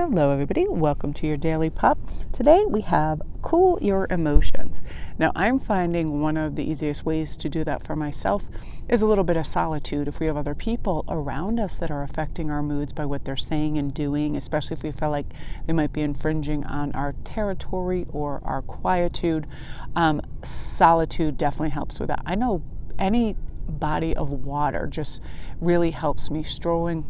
Hello everybody, welcome to your Daily Pop. Today we have cool your emotions. Now I'm finding one of the easiest ways to do that for myself is a little bit of solitude. If we have other people around us that are affecting our moods by what they're saying and doing, especially if we feel like they might be infringing on our territory or our quietude, solitude definitely helps with that. I know any body of water just really helps me. Strolling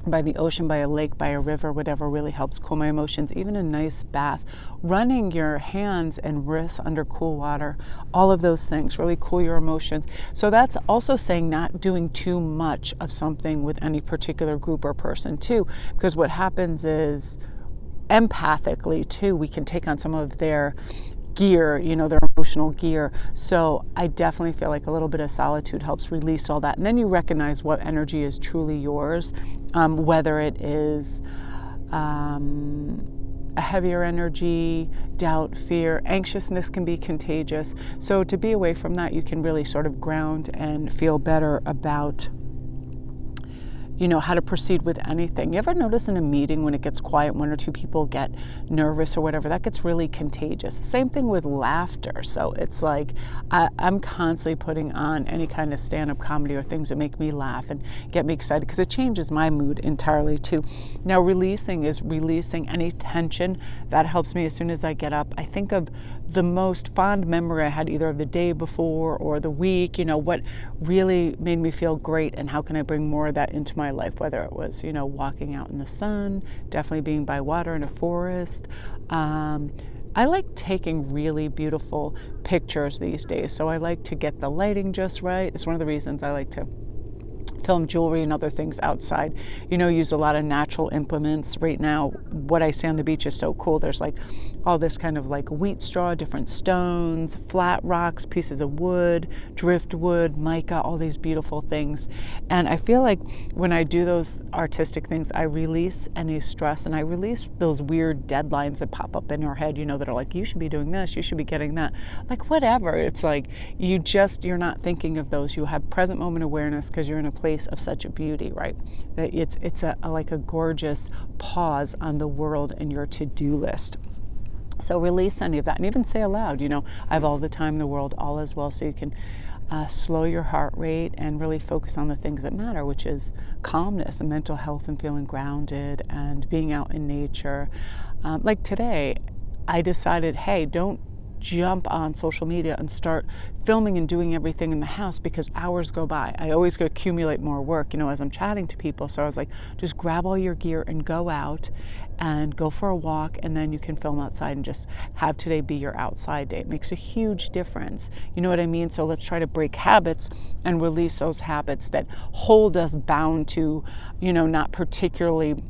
by the ocean, by a lake, by a river, whatever really helps cool my emotions. Even a nice bath, running your hands and wrists under cool water, all of those things really cool your emotions. So that's also saying not doing too much of something with any particular group or person too, because what happens is empathically too, we can take on some of their gear, their emotional gear. So I definitely feel like a little bit of solitude helps release all that. And then you recognize what energy is truly yours, whether it is a heavier energy, doubt, fear, anxiousness can be contagious. So to be away from that, you can really sort of ground and feel better about how to proceed with anything. You ever notice in a meeting when it gets quiet, one or two people get nervous or whatever, that gets really contagious. Same thing with laughter. So it's like I'm constantly putting on any kind of stand-up comedy or things that make me laugh and get me excited because it changes my mood entirely too. Now releasing is releasing any tension. That helps me as soon as I get up. I think of the most fond memory I had either of the day before or the week, what really made me feel great and how can I bring more of that into my life, whether it was, walking out in the sun, definitely being by water in a forest. I like taking really beautiful pictures these days, so I like to get the lighting just right. It's one of the reasons I like to film jewelry and other things outside, use a lot of natural implements. Right now, what I see on the beach is so cool. There's like all this kind of like wheat straw, different stones, flat rocks, pieces of wood, driftwood, mica, all these beautiful things. And I feel like when I do those artistic things, I release any stress and I release those weird deadlines that pop up in your head, that are like, you should be doing this, you should be getting that. Like whatever. It's like you're not thinking of those. You have present moment awareness because you're in a place of such a beauty, right? That it's like a gorgeous pause on the world and your to-do list. So release any of that and even say aloud, I have all the time in the world, all is well, so you can slow your heart rate and really focus on the things that matter, which is calmness and mental health and feeling grounded and being out in nature. Like today, I decided, hey, don't jump on social media and start filming and doing everything in the house because hours go by. I always go accumulate more work, as I'm chatting to people. So I was like, just grab all your gear and go out and go for a walk, and then you can film outside and just have today be your outside day. It makes a huge difference. You know what I mean? So let's try to break habits and release those habits that hold us bound to, not particularly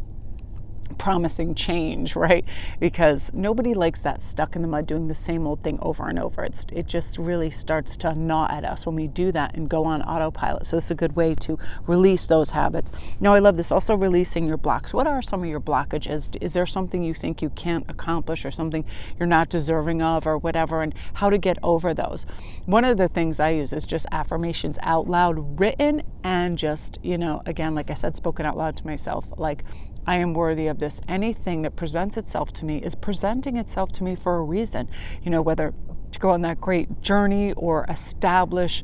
promising change, right? Because nobody likes that stuck in the mud doing the same old thing over and over. It just really starts to gnaw at us when we do that and go on autopilot. So it's a good way to release those habits. Now I love this, also releasing your blocks. What are some of your blockages? Is there something you think you can't accomplish or something you're not deserving of or whatever, and how to get over those? One of the things I use is just affirmations out loud, written, and just, again, like I said, spoken out loud to myself, like, I am worthy of this. Anything that presents itself to me is presenting itself to me for a reason. Whether to go on that great journey or establish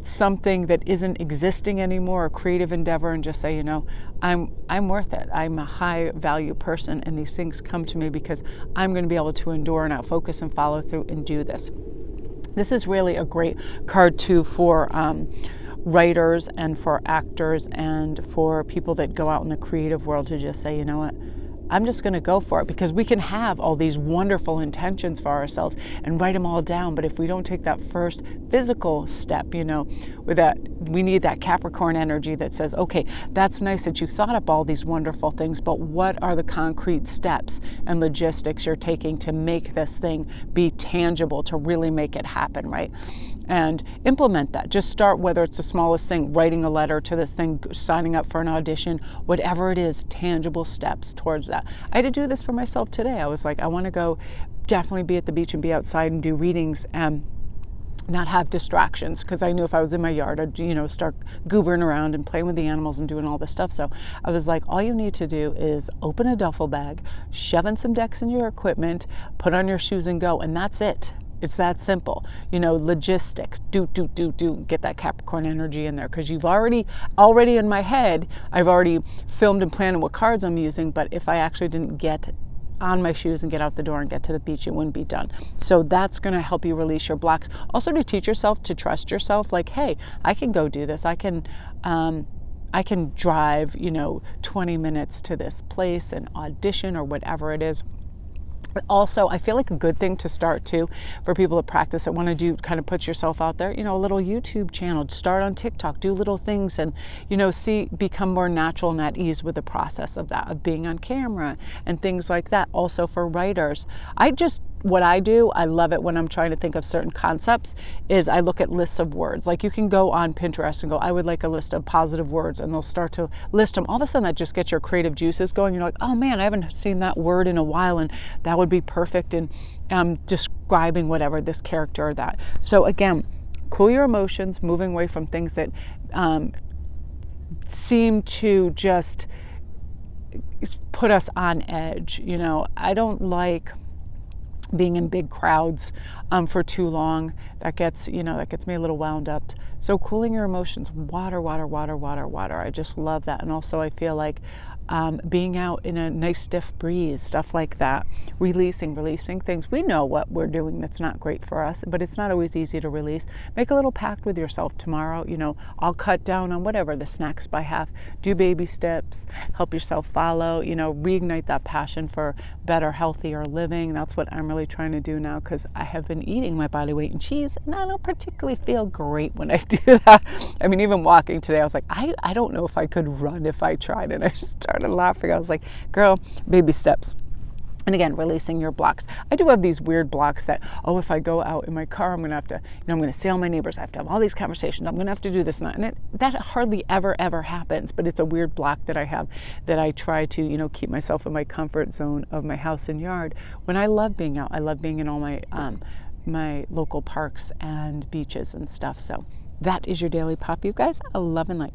something that isn't existing anymore, a creative endeavor, and just say, I'm worth it. I'm a high value person, and these things come to me because I'm going to be able to endure and outfocus and follow through and do this. This is really a great card too for writers and for actors and for people that go out in the creative world to just say, what, I'm just going to go for it, because we can have all these wonderful intentions for ourselves and write them all down. But if we don't take that first physical step, with that, we need that Capricorn energy that says, okay, that's nice that you thought up all these wonderful things, but what are the concrete steps and logistics you're taking to make this thing be tangible, to really make it happen, right? And implement that. Just start, whether it's the smallest thing, writing a letter to this thing, signing up for an audition, whatever it is, tangible steps towards that. I had to do this for myself today. I was like, I want to go definitely be at the beach and be outside and do readings. And not have distractions, because I knew if I was in my yard, I'd, start goobering around and playing with the animals and doing all this stuff. So I was like, all you need to do is open a duffel bag, shove in some decks in your equipment, put on your shoes and go. And that's it. It's that simple. Logistics, get that Capricorn energy in there, because you've already in my head, I've already filmed and planned what cards I'm using. But if I actually didn't get on my shoes and get out the door and get to the beach, it wouldn't be done. So that's going to help you release your blocks. Also, to teach yourself to trust yourself, like, hey, I can go do this. I can drive 20 minutes to this place and audition or whatever it is. Also, I feel like a good thing to start too for people that practice that want to do, kind of put yourself out there, a little YouTube channel, start on TikTok, do little things and, become more natural and at ease with the process of that, of being on camera and things like that. Also for writers, what I do, I love it when I'm trying to think of certain concepts, is I look at lists of words. Like, you can go on Pinterest and go, I would like a list of positive words, and they'll start to list them. All of a sudden that just gets your creative juices going. You're like, oh man, I haven't seen that word in a while, and that would be perfect in describing whatever, this character or that. So again, cool your emotions, moving away from things that seem to just put us on edge. I don't like being in big crowds for too long. That gets me a little wound up. So cooling your emotions, water. I just love that. And also I feel like being out in a nice stiff breeze, stuff like that, releasing things. We know what we're doing that's not great for us, but it's not always easy to release. Make a little pact with yourself tomorrow. I'll cut down on whatever, the snacks by half, do baby steps, help yourself follow, reignite that passion for better, healthier living. That's what I'm really trying to do now, because I have been eating my body weight in cheese, and I don't particularly feel great when I do that. I mean, even walking today, I was like, I don't know if I could run if I tried, and I started laughing. I was like, girl, baby steps. And again, releasing your blocks. I do have these weird blocks that, if I go out in my car, I'm going to have to, I'm going to see all my neighbors. I have to have all these conversations. I'm going to have to do this and that. And that hardly ever happens. But it's a weird block that I have, that I try to, keep myself in my comfort zone of my house and yard when I love being out. I love being in all my, my local parks and beaches and stuff. So that is your daily pop, you guys. Love and light.